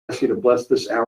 ask you to bless this hour.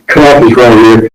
Copies right here.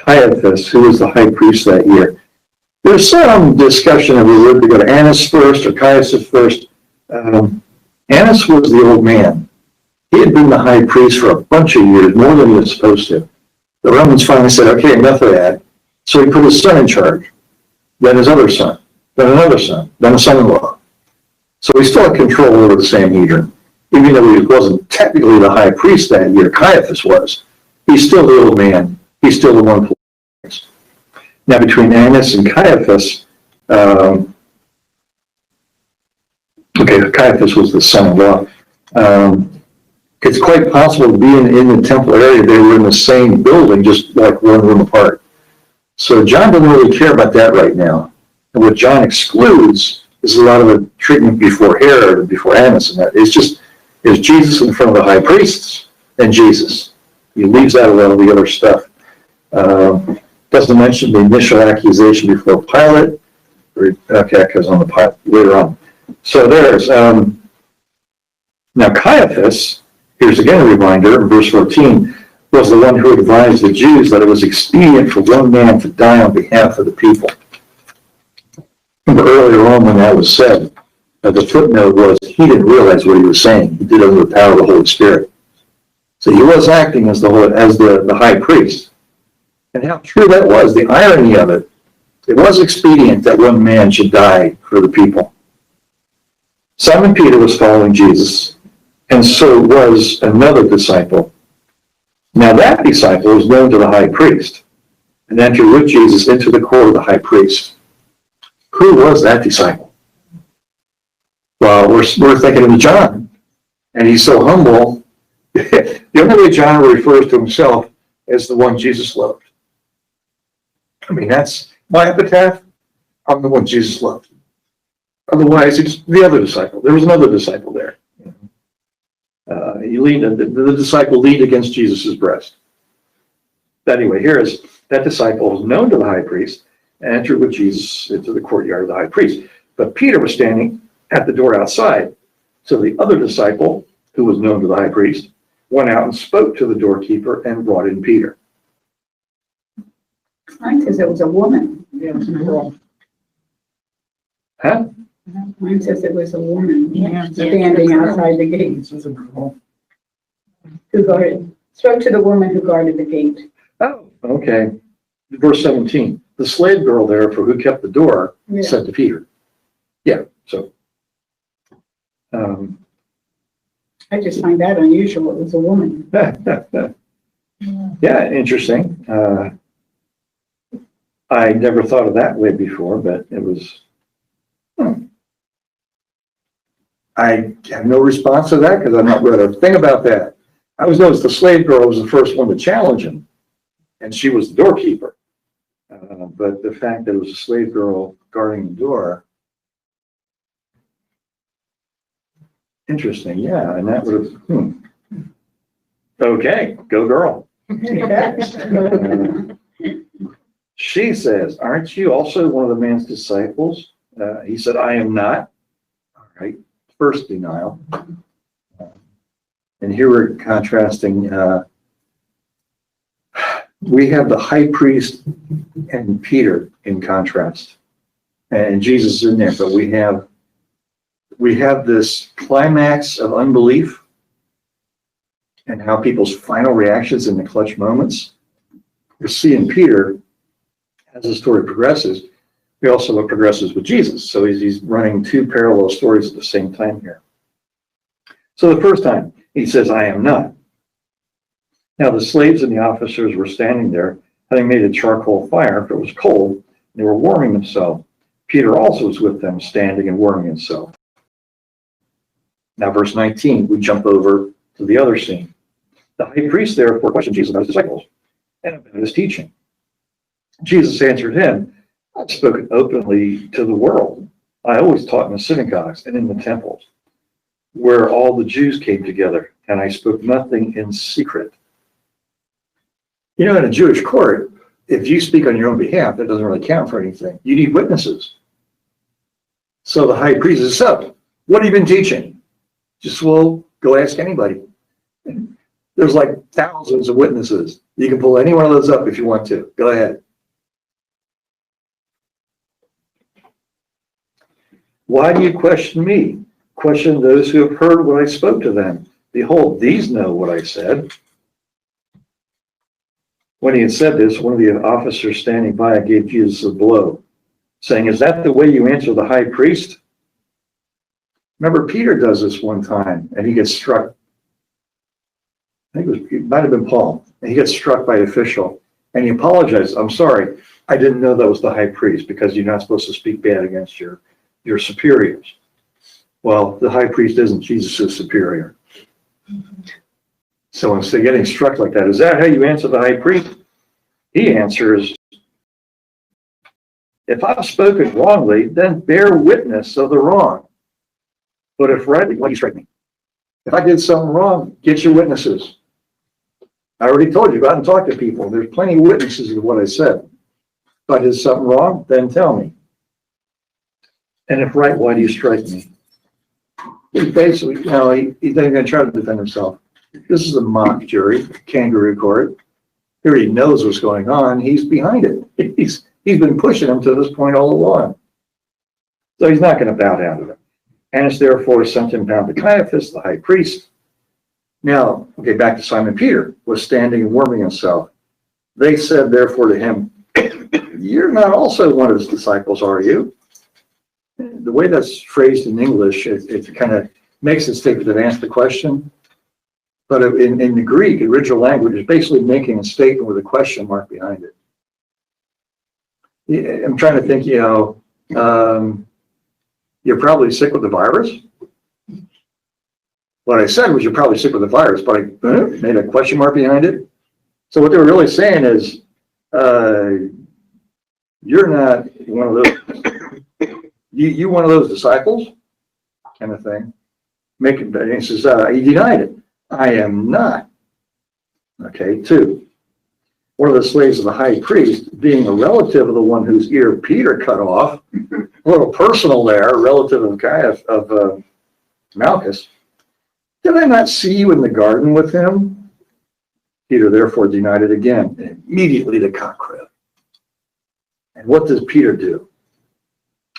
Caiaphas, who was the high priest that year. There's some discussion of whether to go to Annas first or Caiaphas first. Annas was the old man. He had been the high priest for a bunch of years, more than he was supposed to. The Romans finally said, okay, enough of that. So he put his son in charge, then his other son, then another son, then a son-in-law. So he still had control over the Sanhedrin. Even though he wasn't technically the high priest that year, Caiaphas was. He's still the old man. He's still the one. Now, between Annas and Caiaphas, Caiaphas was the son-in-law. It's quite possible to be in the temple area. They were in the same building, just like one room apart. So John doesn't really care about that right now. And what John excludes is a lot of the treatment before Herod and before Annas and that. It's just, is Jesus in front of the high priests and Jesus. He leaves out a lot of the other stuff. Doesn't mention the initial accusation before Pilate. Okay, because on the Pilate later on. So there's, now Caiaphas, here's again a reminder, in verse 14, was the one who advised the Jews that it was expedient for one man to die on behalf of the people. Remember earlier on when that was said, the footnote was he didn't realize what he was saying. He did it under the power of the Holy Spirit. So he was acting as the high priest. And how true that was, the irony of it, it was expedient that one man should die for the people. Simon Peter was following Jesus, and so was another disciple. Now that disciple was known to the high priest, and entered with Jesus into the court of the high priest. Who was that disciple? Well, we're thinking of John, and he's so humble. The only way John refers to himself as the one Jesus loved. I mean, that's my epitaph. I'm the one Jesus loved. Otherwise, it's the other disciple. There was another disciple there. The disciple leaned against Jesus' breast. Anyway, here is that disciple was known to the high priest and entered with Jesus into the courtyard of the high priest. But Peter was standing at the door outside. So the other disciple, who was known to the high priest, went out and spoke to the doorkeeper and brought in Peter. Mine says it was a woman. Yeah, it was a girl. Huh? Mine says it was a woman standing outside the gate. Who guarded? Spoke to the woman who guarded the gate. Oh, okay. Verse 17. The slave girl there for who kept the door said to Peter. Yeah, so. I just find that unusual. It was a woman. Yeah, interesting. I never thought of that way before, but it was. I have no response to that because I've not read a thing about that. I always noticed the slave girl was the first one to challenge him, and she was the doorkeeper. But the fact that it was a slave girl guarding the door, interesting, yeah, and that would have, Okay, go girl. She says, aren't you also one of the man's disciples? He said, I am not. All right, first denial. And here we're contrasting, we have the high priest and Peter in contrast. And Jesus is in there, but we have this climax of unbelief and how people's final reactions in the clutch moments. We're seeing Peter, as the story progresses, we also know what progresses with Jesus. So he's running two parallel stories at the same time here. So the first time, he says, I am not. Now the slaves and the officers were standing there, having made a charcoal fire, for it was cold, and they were warming themselves. Peter also was with them, standing and warming himself. Now, verse 19, we jump over to the other scene. The high priest therefore questioned Jesus about his disciples and about his teaching. Jesus answered him, I've spoken openly to the world. I always taught in the synagogues and in the temples, where all the Jews came together, and I spoke nothing in secret. You know, in a Jewish court, if you speak on your own behalf, that doesn't really count for anything. You need witnesses. So the high priest says, so, what have you been teaching? Just, well, go ask anybody. There's like thousands of witnesses. You can pull any one of those up if you want to. Go ahead. Why do you question me? Question those who have heard what I spoke to them. Behold, these know what I said. When he had said this, one of the officers standing by gave Jesus a blow, saying, is that the way you answer the high priest? Remember, Peter does this one time, and he gets struck. I think it might have been Paul. And he gets struck by an official, and he apologizes. I'm sorry, I didn't know that was the high priest, because you're not supposed to speak bad against your superiors. Well, the high priest isn't Jesus' superior. So instead of getting struck like that, is that how you answer the high priest? He answers, if I've spoken wrongly, then bear witness of the wrong. But if rightly, why do you strike me? If I did something wrong, get your witnesses. I already told you, go out and talk to people. There's plenty of witnesses of what I said. If I did something wrong, then tell me. And if right, why do you strike me? He basically, he's not even going to try to defend himself. This is a mock jury, kangaroo court. He already knows what's going on. He's behind it. He's been pushing him to this point all along. So he's not going to bow down to them. Annas therefore sent him down to Caiaphas, the high priest. Now, okay, back to Simon Peter, was standing and warming himself. They said therefore to him, you're not also one of his disciples, are you? The way that's phrased in English, it kind of makes it statement that answers the question. But in the Greek, original language, is basically making a statement with a question mark behind it. I'm trying to think, you're probably sick with the virus. What I said was you're probably sick with the virus, but I made a question mark behind it. So what they were really saying is, you're not one of those. You one of those disciples, kind of thing. And he says, he denied it. I am not. Okay, 2. One of the slaves of the high priest, being a relative of the one whose ear Peter cut off, a little personal there, a relative of Malchus. Did I not see you in the garden with him? Peter therefore denied it again, and immediately the cock crowed. And what does Peter do?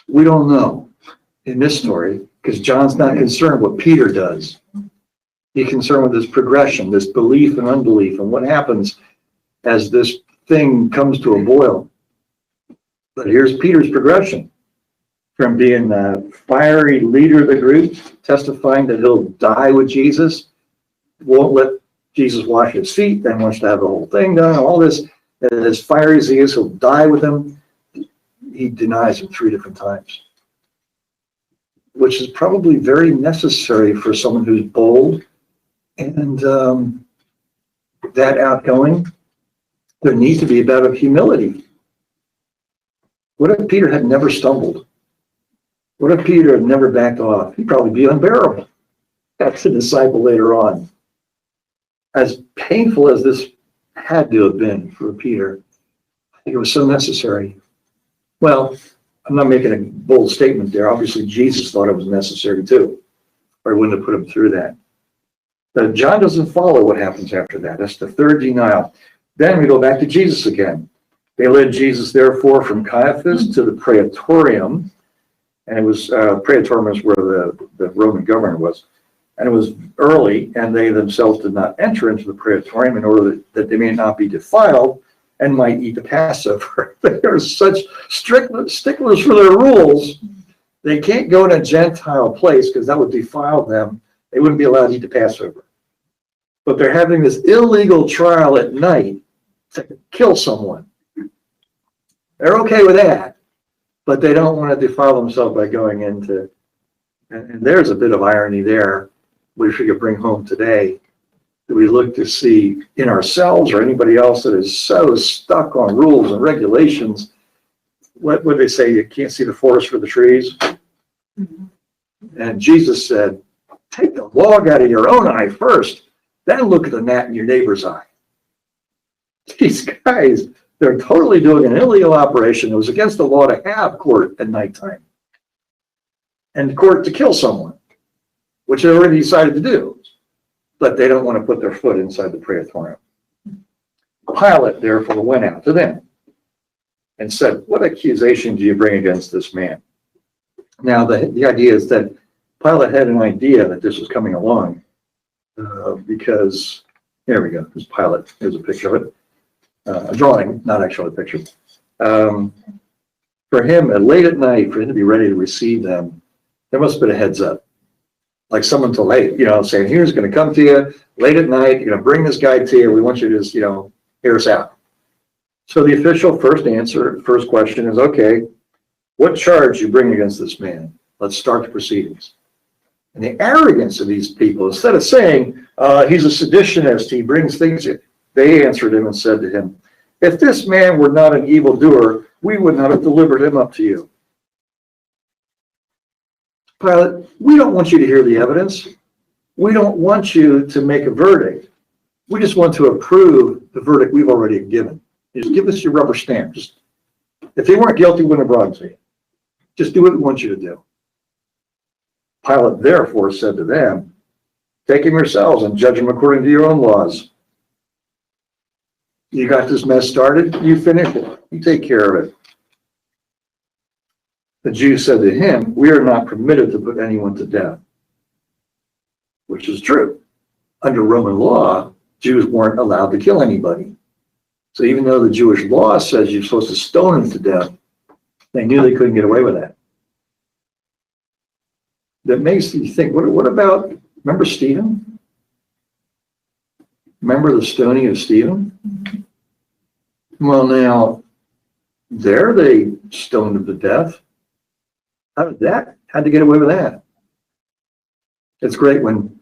We don't know in this story, because John's not concerned what Peter does. He's concerned with this progression, this belief and unbelief, and what happens as this thing comes to a boil. But here's Peter's progression. From being the fiery leader of the group, testifying that he'll die with Jesus, won't let Jesus wash his feet, then wants to have the whole thing done, all this, as fiery as he is, he'll die with him. He denies him 3 different times, which is probably very necessary for someone who's bold and that outgoing. There needs to be a bit of humility. What if Peter had never stumbled? What if Peter had never backed off? He'd probably be unbearable as a disciple later on. As painful as this had to have been for Peter, I think it was so necessary. Well, I'm not making a bold statement there. Obviously, Jesus thought it was necessary too, or he wouldn't have put him through that. But John doesn't follow what happens after that. That's the 3rd denial. Then we go back to Jesus again. They led Jesus, therefore, from Caiaphas to the Praetorium. And it was, Praetorium is where the Roman governor was. And it was early, and they themselves did not enter into the Praetorium in order that they may not be defiled and might eat the Passover. They are such sticklers for their rules. They can't go in a Gentile place because that would defile them. They wouldn't be allowed to eat the Passover. But they're having this illegal trial at night to kill someone. They're okay with that, but they don't want to defile themselves by going into And there's a bit of irony there, which we could bring home today, that we look to see in ourselves or anybody else that is so stuck on rules and regulations. What would they say? You can't see the forest for the trees. And Jesus said, take the log out of your own eye first, then look at the gnat in your neighbor's eye. These guys, they're totally doing an illegal operation. It was against the law to have court at nighttime and court to kill someone, which they already decided to do, but they don't want to put their foot inside the praetorium. Pilate therefore went out to them and said, what accusation do you bring against this man? Now, the idea is that Pilate had an idea that this was coming along because, here we go, there's Pilate, here's a picture of it, a drawing, not actually a picture. For him, late at night, for him to be ready to receive them, there must have been a heads up. Like someone told, hey, saying, here's going to come to you late at night, you're going to bring this guy to you, we want you to just, hear us out. So the official first question is, okay, what charge you bring against this man? Let's start the proceedings. And the arrogance of these people, instead of saying, he's a seditionist, he brings things, they answered him and said to him, if this man were not an evildoer, we would not have delivered him up to you. Pilate, we don't want you to hear the evidence. We don't want you to make a verdict. We just want to approve the verdict we've already given. Just give us your rubber stamp. Just, if they weren't guilty, we wouldn't have brought them to you. Just do what we want you to do. Pilate therefore said to them, take him yourselves and judge him according to your own laws. You got this mess started, you finish it. You take care of it. The Jews said to him, we are not permitted to put anyone to death, which is true. Under Roman law, Jews weren't allowed to kill anybody. So even though the Jewish law says you're supposed to stone them to death, they knew they couldn't get away with that. That makes you think, what about, remember Stephen? Remember the stoning of Stephen? Well, now, there they stoned him to death. How'd they get away with that? It's great when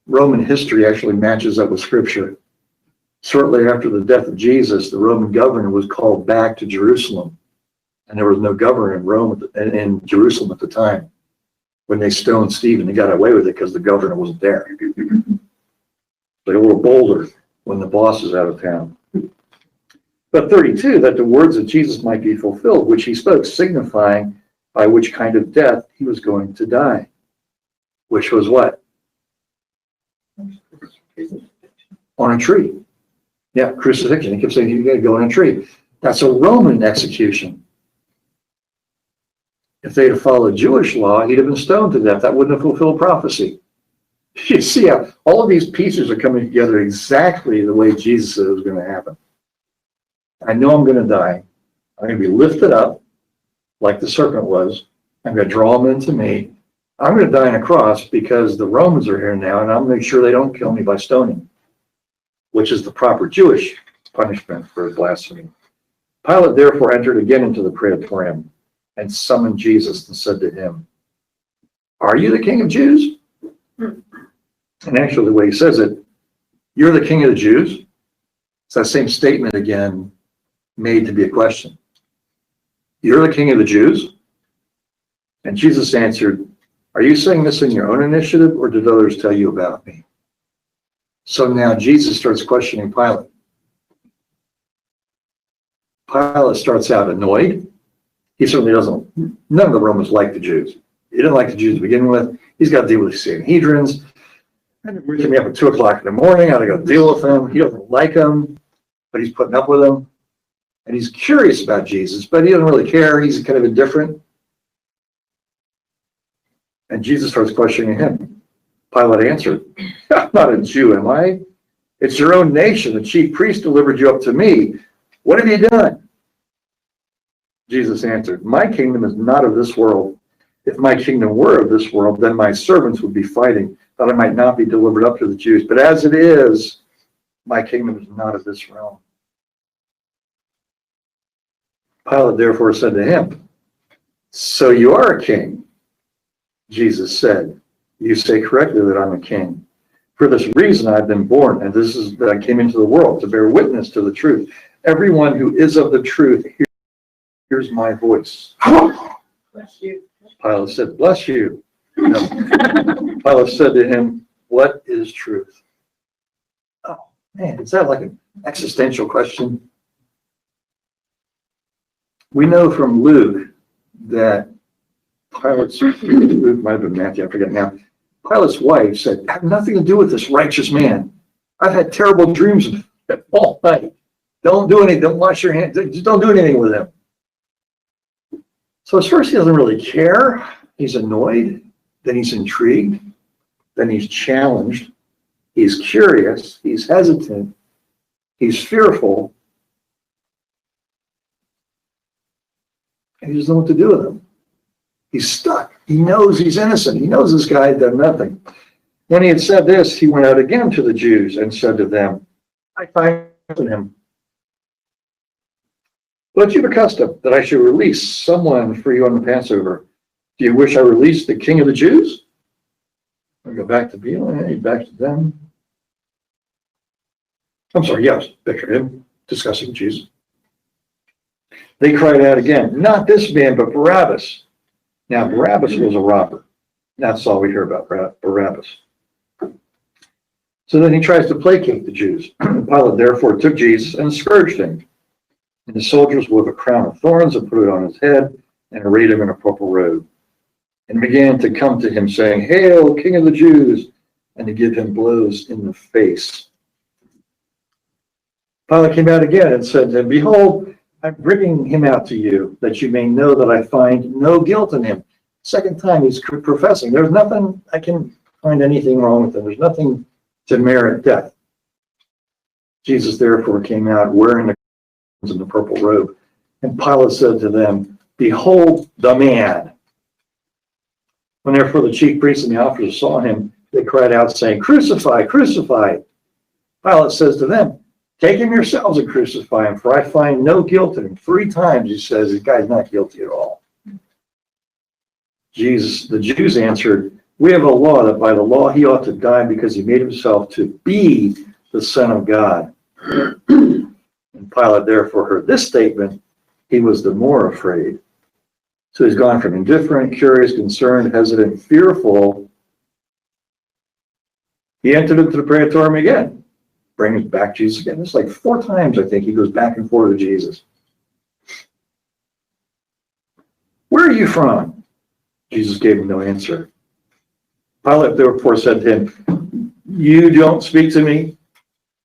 Roman history actually matches up with scripture. Shortly after the death of Jesus, the Roman governor was called back to Jerusalem. And there was no governor in Rome in Jerusalem at the time. When they stoned Stephen, they got away with it because the governor wasn't there. They're a little bolder when the boss is out of town. But 32, that the words of Jesus might be fulfilled, which he spoke, signifying by which kind of death he was going to die. Which was what? On a tree. Yeah, crucifixion. He kept saying, you got to go on a tree. That's a Roman execution. If they'd have followed Jewish law, he'd have been stoned to death. That wouldn't have fulfilled prophecy. You see how all of these pieces are coming together exactly the way Jesus said it was going to happen. I know I'm going to die. I'm going to be lifted up like the serpent was. I'm going to draw them into me. I'm going to die on a cross because the Romans are here now, and I'll make sure they don't kill me by stoning, which is the proper Jewish punishment for blasphemy. Pilate therefore entered again into the praetorium and summoned Jesus and said to him, are you the king of Jews? And actually the way he says it, you're the king of the Jews? It's that same statement again made to be a question. You're the king of the Jews? And Jesus answered, are you saying this in your own initiative or did others tell you about me? So now Jesus starts questioning Pilate. Pilate starts out annoyed. He certainly doesn't, none of the Romans like the Jews. He didn't like the Jews to begin with. He's got to deal with the Sanhedrins. And they're waking me up at 2 o'clock in the morning. I got to go deal with them. He doesn't like them, but he's putting up with them. And he's curious about Jesus, but he doesn't really care. He's kind of indifferent. And Jesus starts questioning him. Pilate answered, I'm not a Jew, am I? It's your own nation. The chief priest delivered you up to me. What have you done? Jesus answered, my kingdom is not of this world. If my kingdom were of this world, then my servants would be fighting, that I might not be delivered up to the Jews. But as it is, my kingdom is not of this realm. Pilate therefore said to him, so you are a king. Jesus said, "You say correctly that I'm a king. For this reason I've been born, and this is that I came into the world to bear witness to the truth. Everyone who is of the truth hears my voice." Bless you. Pilate said, "Bless you." No. Pilate said to him, "What is truth?" Oh, man, is that like an existential question? We know from Luke that Luke might have been Matthew, I forget now. Pilate's wife said, "I have nothing to do with this righteous man. I've had terrible dreams all night. Don't do anything. Don't wash your hands. Just don't do anything with him." So at first he doesn't really care. He's annoyed. Then he's intrigued. Then he's challenged. He's curious. He's hesitant. He's fearful. And he doesn't know what to do with him. He's stuck. He knows he's innocent. He knows this guy had done nothing. When he had said this, he went out again to the Jews and said to them, "I find him. But you've a custom that I should release someone for you on the Passover. Do you wish I released the king of the Jews?" I'll go back to Belaim, back to them. I'm sorry, yes, picture him discussing with Jesus. They cried out again, "Not this man, but Barabbas." Now, Barabbas was a robber. That's all we hear about Barabbas. So then he tries to placate the Jews. Pilate therefore took Jesus and scourged him. And the soldiers wove a crown of thorns and put it on his head and arrayed him in a purple robe. And began to come to him, saying, "Hail, King of the Jews!" and to give him blows in the face. Pilate came out again and said to him, "Behold, I'm bringing him out to you, that you may know that I find no guilt in him." Second time he's professing, there's nothing, I can find anything wrong with him. There's nothing to merit death. Jesus therefore came out wearing the purple robe. And Pilate said to them, "Behold the man." When therefore the chief priests and the officers saw him, they cried out, saying, "Crucify, crucify." Pilate says to them, "Take him yourselves and crucify him, for I find no guilt in him." 3 times he says, "This guy's not guilty at all." The Jews answered, "We have a law that by the law he ought to die because he made himself to be the Son of God." And Pilate therefore heard this statement, he was the more afraid. So he's gone from indifferent, curious, concerned, hesitant, fearful. He entered into the praetorium again, brings back Jesus again. It's like 4 times, I think, he goes back and forth with Jesus. "Where are you from?" Jesus gave him no answer. Pilate therefore said to him, "You don't speak to me?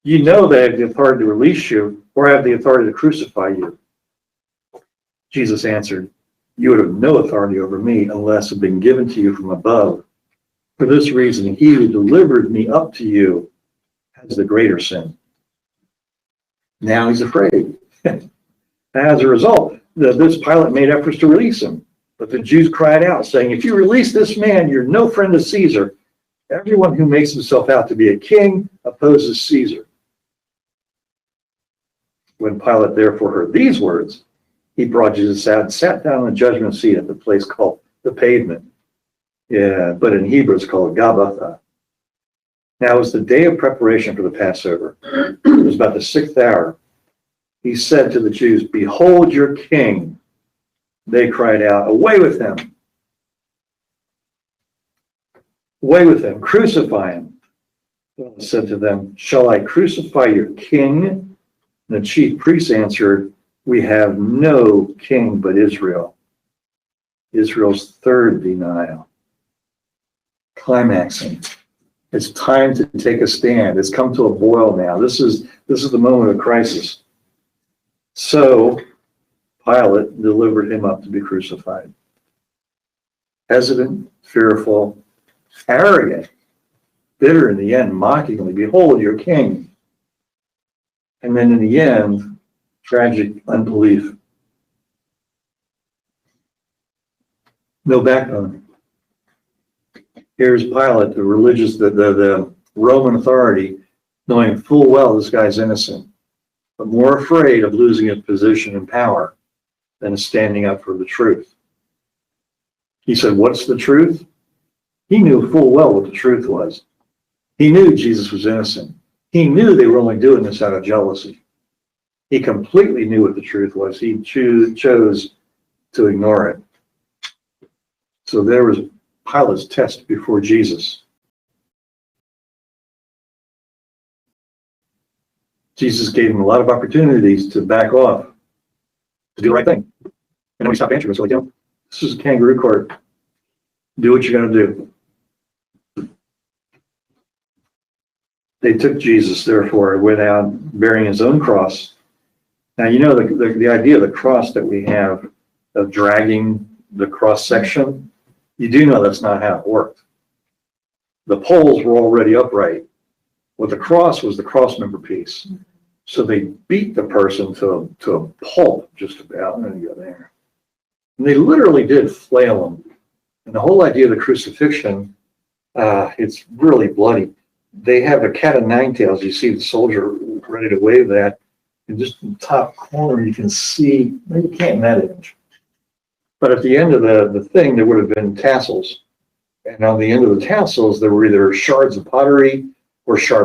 You know that I have the authority to release you, or I have the authority to crucify you." Jesus answered, "You would have no authority over me unless it had been given to you from above. For this reason, he who delivered me up to you has the greater sin." Now he's afraid. As a result, this Pilate made efforts to release him. But the Jews cried out, saying, "If you release this man, you're no friend of Caesar. Everyone who makes himself out to be a king opposes Caesar." When Pilate therefore heard these words, he brought Jesus out and sat down on the judgment seat at the place called the Pavement. Yeah, but in Hebrew it's called Gabbatha. Now it was the day of preparation for the Passover. It was about the 6th hour. He said to the Jews, "Behold your king." They cried out, "Away with him! Away with him! Crucify him!" He said to them, "Shall I crucify your king?" And the chief priests answered, "We have no king but Israel." Israel's 3rd denial. Climaxing. It's time to take a stand. It's come to a boil now. This is the moment of crisis. So Pilate delivered him up to be crucified. Hesitant, fearful, arrogant, bitter in the end, mockingly, "Behold your king." And then in the end, tragic unbelief. No backbone. Here's Pilate, the religious, the Roman authority, knowing full well this guy's innocent, but more afraid of losing his position and power than standing up for the truth. He said, "What's the truth?" He knew full well what the truth was. He knew Jesus was innocent. He knew they were only doing this out of jealousy. He completely knew what the truth was. He chose to ignore it. So there was Pilate's test before Jesus. Jesus gave him a lot of opportunities to back off, to do the right thing. And when he stopped answering, it was like, this is a kangaroo court. Do what you're going to do. They took Jesus, therefore, and went out bearing his own cross. Now, you know, the idea of the cross that we have, of dragging the cross section, you do know that's not how it worked. The poles were already upright. What the cross was the cross member piece. So they beat the person to a pulp, just about, and you go there. And they literally did flail them. And the whole idea of the crucifixion, it's really bloody. They have a cat of nine tails. You see the soldier ready to wave that. And just in the top corner, you can see, maybe you can't in that image. But at the end of the thing, there would have been tassels. And on the end of the tassels, there were either shards of pottery or sharp